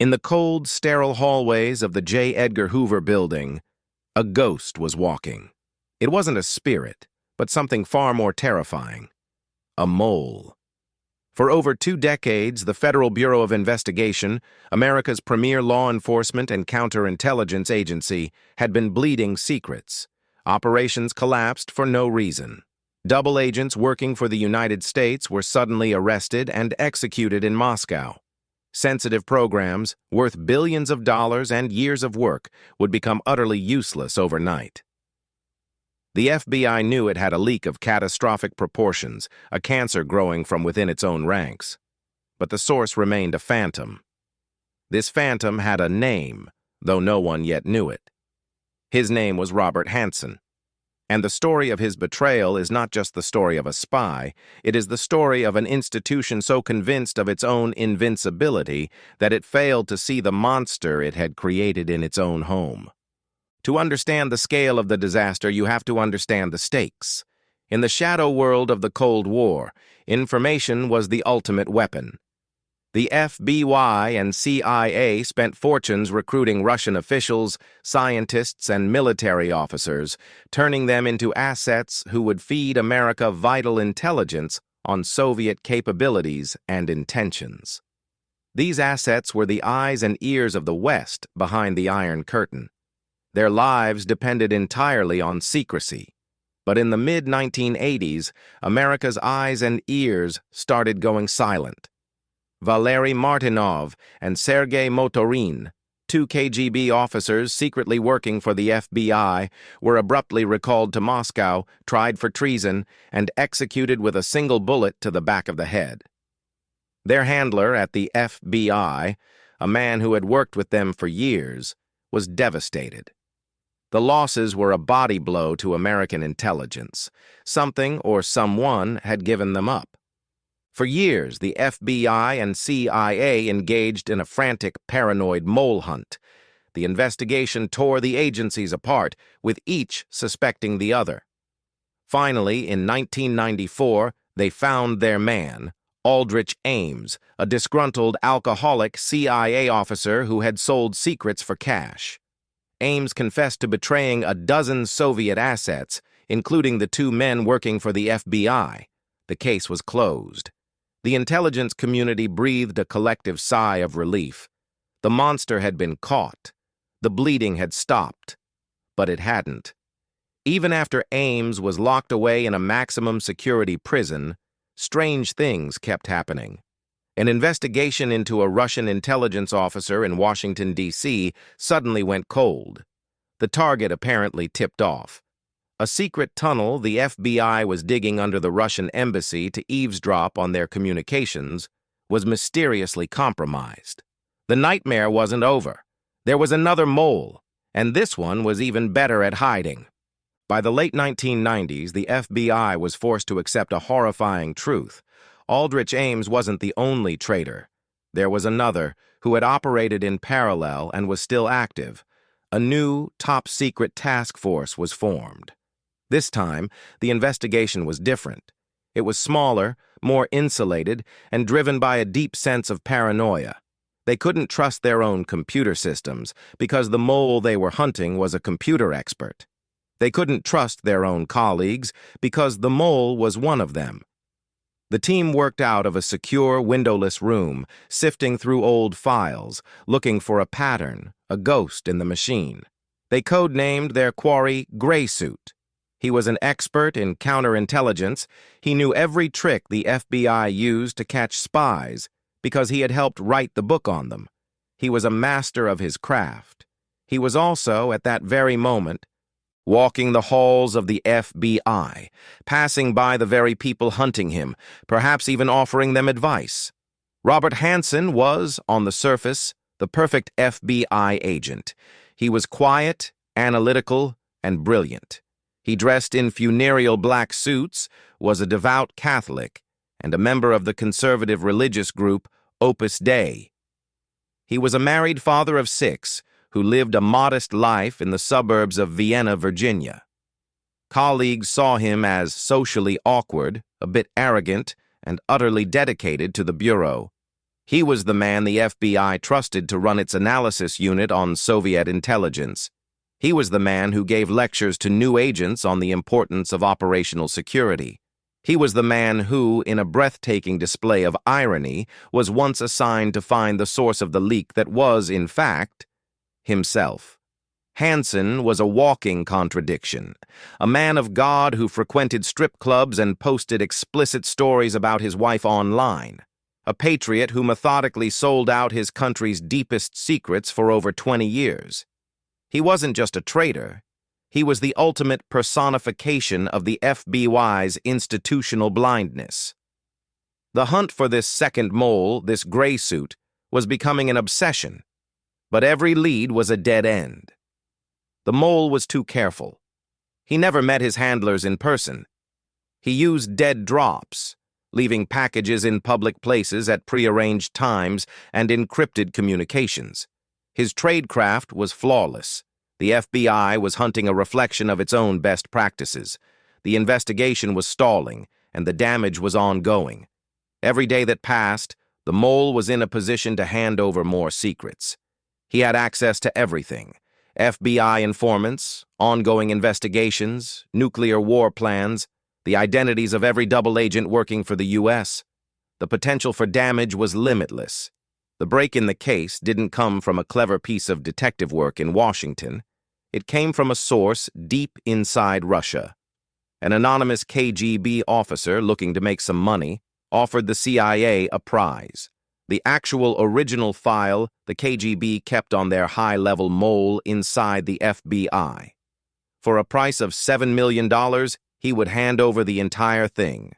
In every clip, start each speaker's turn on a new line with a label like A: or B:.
A: In the cold, sterile hallways of the J. Edgar Hoover Building, a ghost was walking. It wasn't a spirit, but something far more terrifying. A mole. For over 2 decades, the Federal Bureau of Investigation, America's premier law enforcement and counterintelligence agency, had been bleeding secrets. Operations collapsed for no reason. Double agents working for the United States were suddenly arrested and executed in Moscow. Sensitive programs, worth billions of dollars and years of work, would become utterly useless overnight. The FBI knew it had a leak of catastrophic proportions, a cancer growing from within its own ranks. But the source remained a phantom. This phantom had a name, though no one yet knew it. His name was Robert Hanssen. And the story of his betrayal is not just the story of a spy, it is the story of an institution so convinced of its own invincibility that it failed to see the monster it had created in its own home. To understand the scale of the disaster, you have to understand the stakes. In the shadow world of the Cold War, information was the ultimate weapon. The FBI and CIA spent fortunes recruiting Russian officials, scientists, and military officers, turning them into assets who would feed America vital intelligence on Soviet capabilities and intentions. These assets were the eyes and ears of the West behind the Iron Curtain. Their lives depended entirely on secrecy. But in the mid-1980s, America's eyes and ears started going silent. Valery Martinov and Sergei Motorin, 2 KGB officers secretly working for the FBI, were abruptly recalled to Moscow, tried for treason, and executed with a single bullet to the back of the head. Their handler at the FBI, a man who had worked with them for years, was devastated. The losses were a body blow to American intelligence. Something or someone had given them up. For years, the FBI and CIA engaged in a frantic, paranoid mole hunt. The investigation tore the agencies apart, with each suspecting the other. Finally, in 1994, they found their man, Aldrich Ames, a disgruntled alcoholic CIA officer who had sold secrets for cash. Ames confessed to betraying a dozen Soviet assets, including the 2 men working for the FBI. The case was closed. The intelligence community breathed a collective sigh of relief. The monster had been caught. The bleeding had stopped. But it hadn't. Even after Ames was locked away in a maximum security prison, strange things kept happening. An investigation into a Russian intelligence officer in Washington, D.C. suddenly went cold. The target apparently tipped off. A secret tunnel the FBI was digging under the Russian embassy to eavesdrop on their communications was mysteriously compromised. The nightmare wasn't over. There was another mole, and this one was even better at hiding. By the late 1990s, the FBI was forced to accept a horrifying truth. Aldrich Ames wasn't the only traitor. There was another who had operated in parallel and was still active. A new, top-secret task force was formed. This time, the investigation was different. It was smaller, more insulated, and driven by a deep sense of paranoia. They couldn't trust their own computer systems because the mole they were hunting was a computer expert. They couldn't trust their own colleagues because the mole was one of them. The team worked out of a secure, windowless room, sifting through old files, looking for a pattern, a ghost in the machine. They codenamed their quarry Gray Suit. He was an expert in counterintelligence. He knew every trick the FBI used to catch spies because he had helped write the book on them. He was a master of his craft. He was also, at that very moment, walking the halls of the FBI, passing by the very people hunting him, perhaps even offering them advice. Robert Hanssen was, on the surface, the perfect FBI agent. He was quiet, analytical, and brilliant. He dressed in funereal black suits, was a devout Catholic, and a member of the conservative religious group Opus Dei. He was a married father of 6, who lived a modest life in the suburbs of Vienna, Virginia. Colleagues saw him as socially awkward, a bit arrogant, and utterly dedicated to the Bureau. He was the man the FBI trusted to run its analysis unit on Soviet intelligence. He was the man who gave lectures to new agents on the importance of operational security. He was the man who, in a breathtaking display of irony, was once assigned to find the source of the leak that was, in fact, himself. Hanssen was a walking contradiction, a man of God who frequented strip clubs and posted explicit stories about his wife online, a patriot who methodically sold out his country's deepest secrets for over 20 years. He wasn't just a traitor. He was the ultimate personification of the FBI's institutional blindness. The hunt for this second mole, this gray suit, was becoming an obsession, but every lead was a dead end. The mole was too careful. He never met his handlers in person. He used dead drops, leaving packages in public places at prearranged times and encrypted communications. His tradecraft was flawless. The FBI was hunting a reflection of its own best practices. The investigation was stalling, and the damage was ongoing. Every day that passed, the mole was in a position to hand over more secrets. He had access to everything: FBI informants, ongoing investigations, nuclear war plans, the identities of every double agent working for the U.S. The potential for damage was limitless. The break in the case didn't come from a clever piece of detective work in Washington. It came from a source deep inside Russia. An anonymous KGB officer looking to make some money offered the CIA a prize: the actual original file the KGB kept on their high-level mole inside the FBI. For a price of $7 million, he would hand over the entire thing.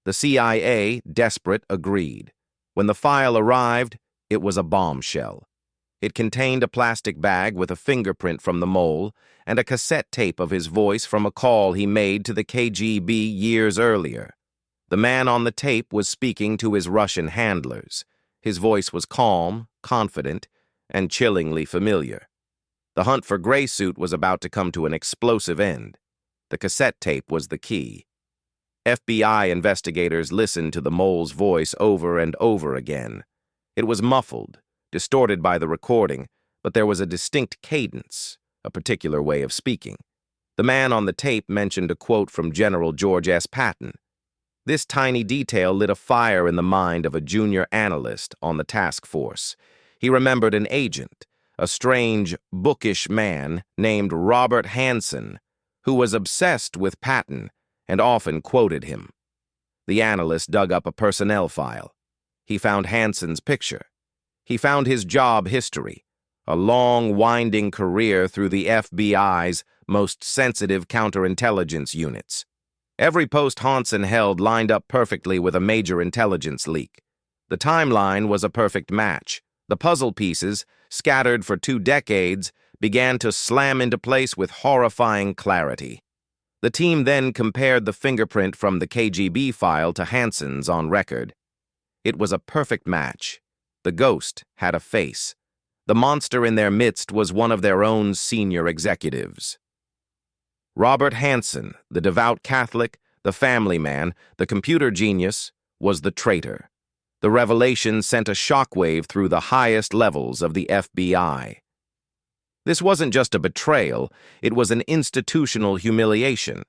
A: The CIA, desperate, agreed. When the file arrived, it was a bombshell. It contained a plastic bag with a fingerprint from the mole and a cassette tape of his voice from a call he made to the KGB years earlier. The man on the tape was speaking to his Russian handlers. His voice was calm, confident, and chillingly familiar. The hunt for Gray Suit was about to come to an explosive end. The cassette tape was the key. FBI investigators listened to the mole's voice over and over again. It was muffled, distorted by the recording, but there was a distinct cadence, a particular way of speaking. The man on the tape mentioned a quote from General George S. Patton. This tiny detail lit a fire in the mind of a junior analyst on the task force. He remembered an agent, a strange, bookish man named Robert Hanssen, who was obsessed with Patton and often quoted him. The analyst dug up a personnel file. He found Hanssen's picture. He found his job history, a long, winding career through the FBI's most sensitive counterintelligence units. Every post Hanssen held lined up perfectly with a major intelligence leak. The timeline was a perfect match. The puzzle pieces, scattered for 2 decades, began to slam into place with horrifying clarity. The team then compared the fingerprint from the KGB file to Hanssen's on record. It was a perfect match. The ghost had a face. The monster in their midst was one of their own senior executives. Robert Hanssen, the devout Catholic, the family man, the computer genius, was the traitor. The revelation sent a shockwave through the highest levels of the FBI. This wasn't just a betrayal, it was an institutional humiliation.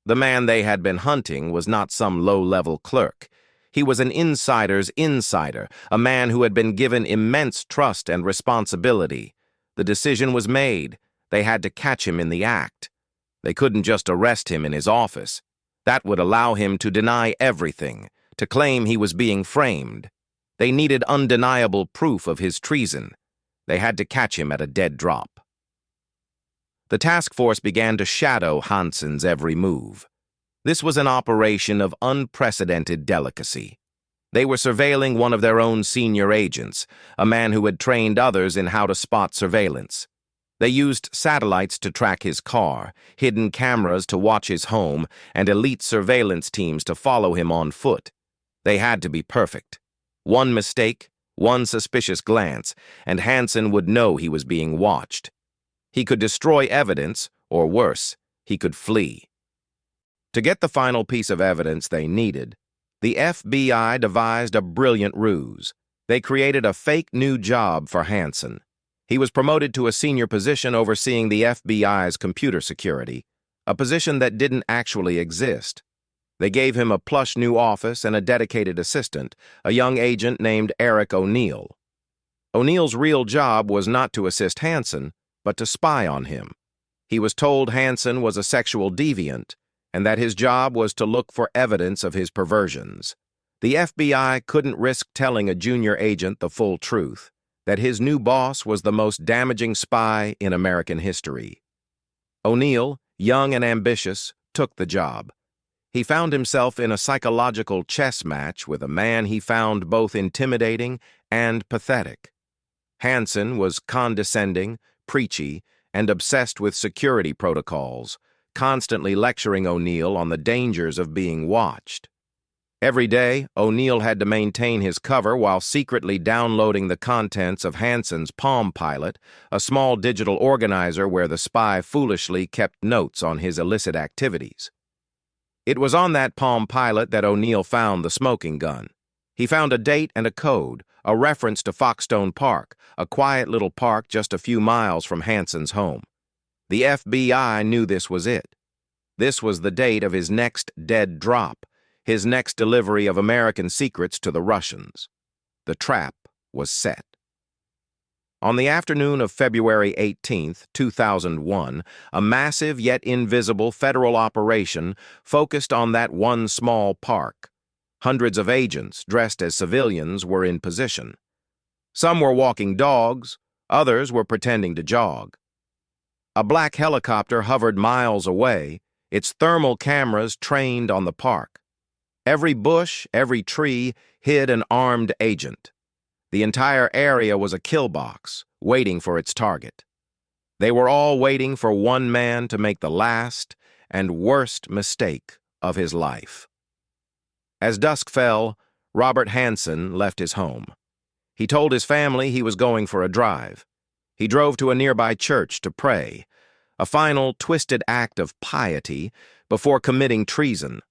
A: The man they had been hunting was not some low-level clerk. He was an insider's insider, a man who had been given immense trust and responsibility. The decision was made. They had to catch him in the act. They couldn't just arrest him in his office. That would allow him to deny everything, to claim he was being framed. They needed undeniable proof of his treason. They had to catch him at a dead drop. The task force began to shadow Hanssen's every move. This was an operation of unprecedented delicacy. They were surveilling one of their own senior agents, a man who had trained others in how to spot surveillance. They used satellites to track his car, hidden cameras to watch his home, and elite surveillance teams to follow him on foot. They had to be perfect. One mistake, one suspicious glance, and Hanssen would know he was being watched. He could destroy evidence, or worse, he could flee. To get the final piece of evidence they needed, The FBI devised a brilliant ruse. They created a fake new job for Hanssen. He was promoted to a senior position overseeing the FBI's computer security, a position that didn't actually exist. They gave him a plush new office and a dedicated assistant, a young agent named Eric O'Neill. O'Neill's real job was not to assist Hanssen, but to spy on him. He was told Hanssen was a sexual deviant, and that his job was to look for evidence of his perversions. The FBI couldn't risk telling a junior agent the full truth, that his new boss was the most damaging spy in American history. O'Neill, young and ambitious, took the job. He found himself in a psychological chess match with a man he found both intimidating and pathetic. Hanssen was condescending, preachy, and obsessed with security protocols, constantly lecturing O'Neill on the dangers of being watched. Every day, O'Neill had to maintain his cover while secretly downloading the contents of Hanssen's Palm Pilot, a small digital organizer where the spy foolishly kept notes on his illicit activities. It was on that Palm Pilot that O'Neill found the smoking gun. He found a date and a code, a reference to Foxstone Park, a quiet little park just a few miles from Hanssen's home. The FBI knew this was it. This was the date of his next dead drop, his next delivery of American secrets to the Russians. The trap was set. On the afternoon of February 18, 2001, a massive yet invisible federal operation focused on that one small park. Hundreds of agents, dressed as civilians, were in position. Some were walking dogs, others were pretending to jog. A black helicopter hovered miles away, its thermal cameras trained on the park. Every bush, every tree hid an armed agent. The entire area was a kill box, waiting for its target. They were all waiting for one man to make the last and worst mistake of his life. As dusk fell, Robert Hanssen left his home. He told his family he was going for a drive. He drove to a nearby church to pray, a final twisted act of piety before committing treason.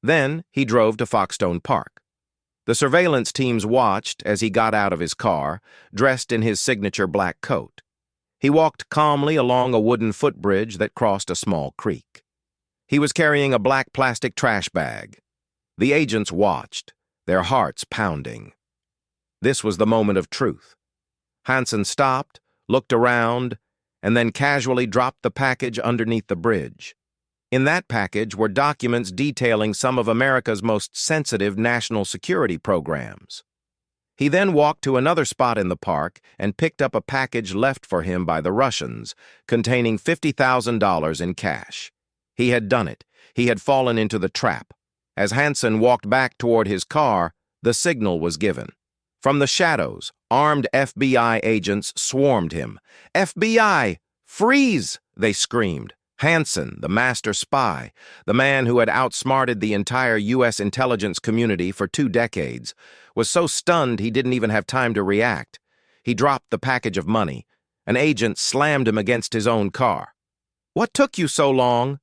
A: Then he drove to Foxstone Park. The surveillance teams watched as he got out of his car, dressed in his signature black coat. He walked calmly along a wooden footbridge that crossed a small creek. He was carrying a black plastic trash bag. The agents watched, their hearts pounding. This was the moment of truth. Hanssen stopped, looked around, and then casually dropped the package underneath the bridge. In that package were documents detailing some of America's most sensitive national security programs. He then walked to another spot in the park and picked up a package left for him by the Russians, containing $50,000 in cash. He had done it. He had fallen into the trap. As Hanssen walked back toward his car, the signal was given. From the shadows, armed FBI agents swarmed him. "FBI! Freeze!" they screamed. Hanssen, the master spy, the man who had outsmarted the entire U.S. intelligence community for 2 decades, was so stunned he didn't even have time to react. He dropped the package of money. An agent slammed him against his own car. "What took you so long?"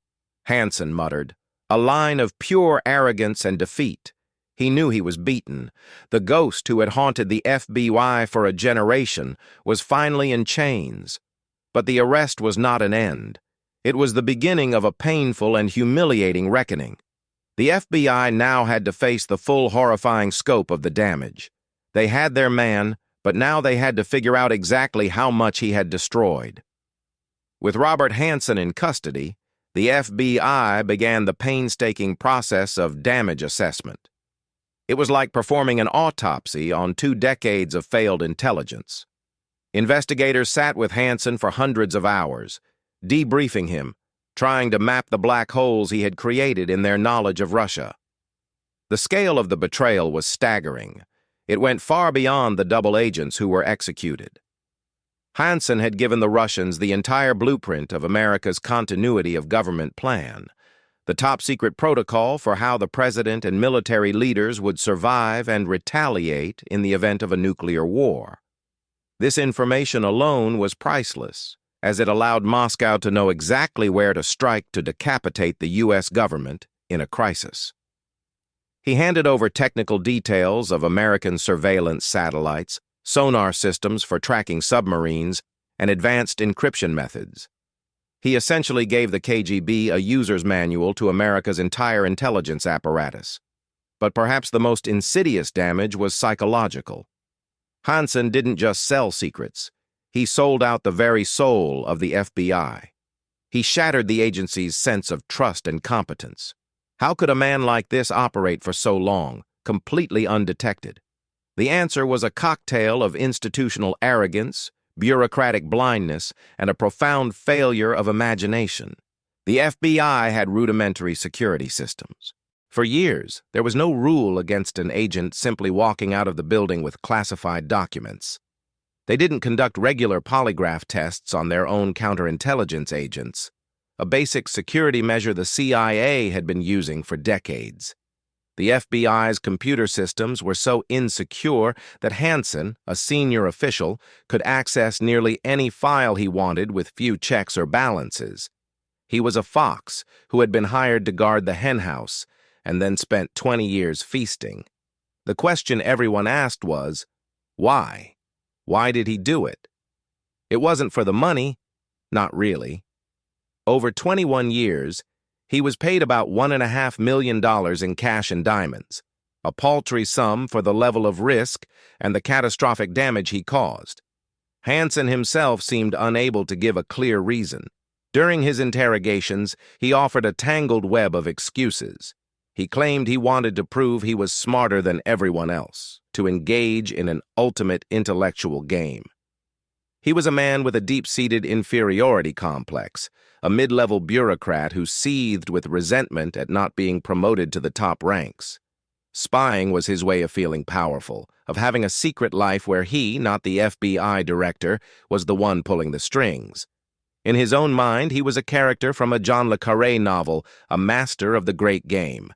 A: Hanssen muttered, a line of pure arrogance and defeat. He knew he was beaten. The ghost who had haunted the FBI for a generation was finally in chains. But the arrest was not an end. It was the beginning of a painful and humiliating reckoning. The FBI now had to face the full horrifying scope of the damage. They had their man, but now they had to figure out exactly how much he had destroyed. With Robert Hanssen in custody, the FBI began the painstaking process of damage assessment. It was like performing an autopsy on 2 decades of failed intelligence. Investigators sat with Hanssen for hundreds of hours, debriefing him, trying to map the black holes he had created in their knowledge of Russia. The scale of the betrayal was staggering. It went far beyond the double agents who were executed. Hanssen had given the Russians the entire blueprint of America's continuity of government plan, the top-secret protocol for how the president and military leaders would survive and retaliate in the event of a nuclear war. This information alone was priceless, as it allowed Moscow to know exactly where to strike to decapitate the U.S. government in a crisis. He handed over technical details of American surveillance satellites, sonar systems for tracking submarines, and advanced encryption methods. He essentially gave the KGB a user's manual to America's entire intelligence apparatus. But perhaps the most insidious damage was psychological. Hanssen didn't just sell secrets. He sold out the very soul of the FBI. He shattered the agency's sense of trust and competence. How could a man like this operate for so long, completely undetected? The answer was a cocktail of institutional arrogance, bureaucratic blindness, and a profound failure of imagination. The FBI had rudimentary security systems. For years, there was no rule against an agent simply walking out of the building with classified documents. They didn't conduct regular polygraph tests on their own counterintelligence agents, a basic security measure the CIA had been using for decades. The FBI's computer systems were so insecure that Hanssen, a senior official, could access nearly any file he wanted with few checks or balances. He was a fox who had been hired to guard the henhouse and then spent 20 years feasting. The question everyone asked was, why? Why did he do it? It wasn't for the money, not really. Over 21 years, he was paid about $1.5 million in cash and diamonds, a paltry sum for the level of risk and the catastrophic damage he caused. Hanssen himself seemed unable to give a clear reason. During his interrogations, he offered a tangled web of excuses. He claimed he wanted to prove he was smarter than everyone else, to engage in an ultimate intellectual game. He was a man with a deep-seated inferiority complex, a mid-level bureaucrat who seethed with resentment at not being promoted to the top ranks. Spying was his way of feeling powerful, of having a secret life where he, not the FBI director, was the one pulling the strings. In his own mind, he was a character from a John le Carré novel, a master of the great game.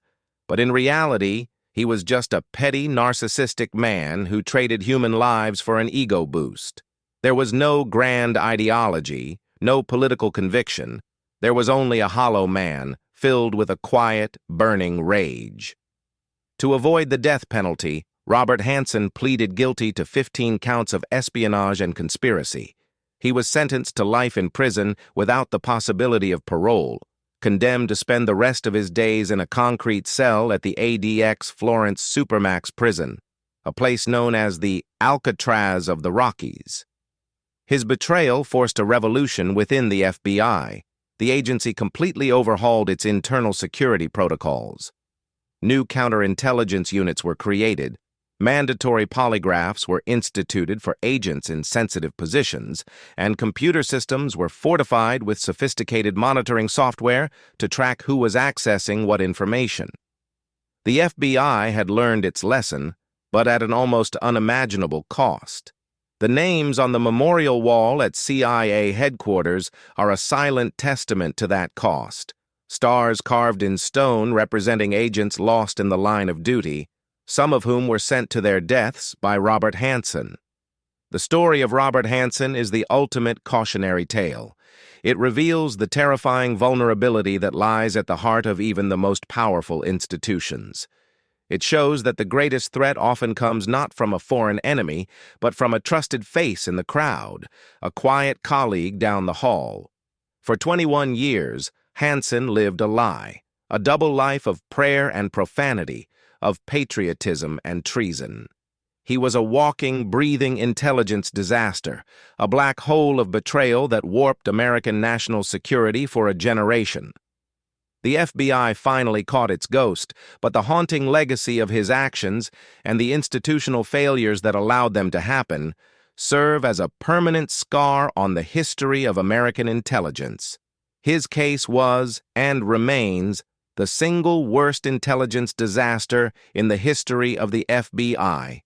A: But in reality, he was just a petty, narcissistic man who traded human lives for an ego boost. There was no grand ideology, no political conviction. There was only a hollow man, filled with a quiet, burning rage. To avoid the death penalty, Robert Hanssen pleaded guilty to 15 counts of espionage and conspiracy. He was sentenced to life in prison without the possibility of parole, condemned to spend the rest of his days in a concrete cell at the ADX Florence Supermax prison, a place known as the Alcatraz of the Rockies. His betrayal forced a revolution within the FBI. The agency completely overhauled its internal security protocols. New counterintelligence units were created, mandatory polygraphs were instituted for agents in sensitive positions, and computer systems were fortified with sophisticated monitoring software to track who was accessing what information. The FBI had learned its lesson, but at an almost unimaginable cost. The names on the memorial wall at CIA headquarters are a silent testament to that cost. Stars carved in stone representing agents lost in the line of duty, some of whom were sent to their deaths by Robert Hanssen. The story of Robert Hanssen is the ultimate cautionary tale. It reveals the terrifying vulnerability that lies at the heart of even the most powerful institutions. It shows that the greatest threat often comes not from a foreign enemy, but from a trusted face in the crowd, a quiet colleague down the hall. For 21 years, Hanssen lived a lie, a double life of prayer and profanity, of patriotism and treason. He was a walking, breathing intelligence disaster, a black hole of betrayal that warped American national security for a generation. The FBI finally caught its ghost, but the haunting legacy of his actions and the institutional failures that allowed them to happen serve as a permanent scar on the history of American intelligence. His case was, and remains, the single worst intelligence disaster in the history of the FBI.